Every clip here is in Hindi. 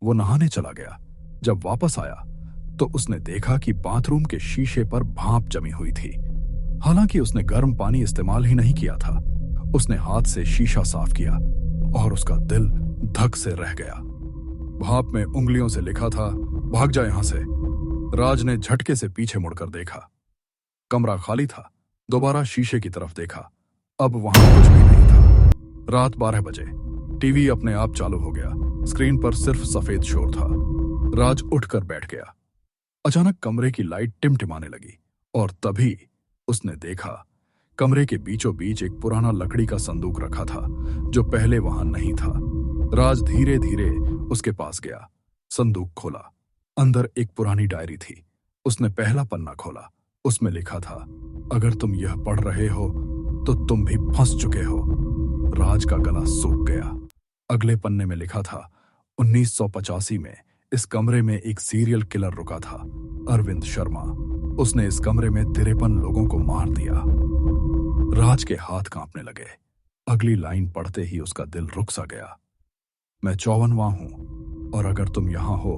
वो नहाने चला गया। जब वापस आया तो उसने देखा कि बाथरूम के शीशे पर भाप जमी हुई थी। हालांकि उसने गर्म पानी इस्तेमाल ही नहीं किया था। उसने हाथ से शीशा साफ किया और उसका दिल धक से रह गया। भाप में उंगलियों से लिखा था, भाग जा यहां से। राज ने झटके से पीछे मुड़कर देखा। कमरा खाली था। दोबारा शीशे की तरफ देखा। अब वहां कुछ भी नहीं था। रात 12 बजे। टीवी अपने आप चालू हो गया। स्क्रीन पर सिर्फ सफेद शोर था। राज उठकर बैठ गया। अचानक कमरे की लाइट टिमटिमाने लगी और तभी उसने देखा कमरे के बीचों बीच एक पुराना लकड़ी का संदूक रखा था जो पहले वहां नहीं था। राज धीरे धीरे उसके पास गया। संदूक खोला। अंदर एक पुरानी डायरी थी। उसने पहला पन्ना खोला। उसमें लिखा था, अगर तुम यह पढ़ रहे हो तो तुम भी फंस चुके हो। राज का गला सूख गया। अगले पन्ने में लिखा था, 1985 में इस कमरे में एक सीरियल किलर रुका था, अरविंद शर्मा। उसने इस कमरे में 53 लोगों को मार दिया। राज के हाथ कांपने लगे। अगली लाइन पढ़ते ही उसका दिल रुक सा गया। मैं 54वां हूं और अगर तुम यहां हो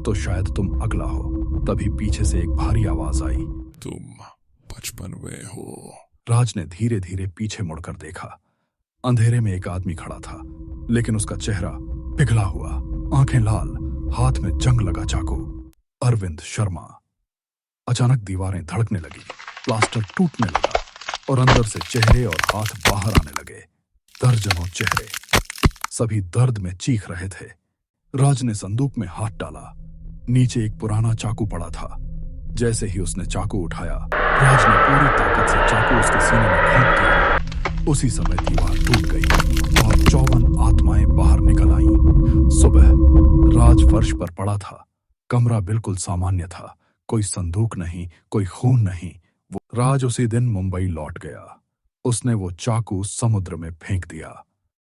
तो शायद तुम अगला हो। तभी पीछे से एक भारी आवाज आई, तुम 55वें हो। राज ने धीरे धीरे पीछे मुड़कर देखा। अंधेरे में एक आदमी खड़ा था, लेकिन उसका चेहरा पिघला हुआ, आंखें लाल, हाथ में जंग लगा चाकू। अरविंद शर्मा। अचानक दीवारें धड़कने लगी, प्लास्टर टूटने लगा और अंदर से चेहरे और हाथ बाहर आने लगे। दर्जनों चेहरे, सभी दर्द में चीख रहे थे। राज ने संदूक में हाथ डाला। नीचे एक पुराना चाकू पड़ा था। जैसे ही उसने चाकू उठाया, राज ने पूरी ताकत से चाकू उसके सीने में घोंप दिया। उसी समय दीवार टूट गई और 54 आत्माएं बाहर निकल आईं। सुबह राज फर्श पर पड़ा था। कमरा बिल्कुल सामान्य था। कोई संदूक नहीं, कोई खून नहीं। राज उसी दिन मुंबई लौट गया। उसने वो चाकू समुद्र में फेंक दिया।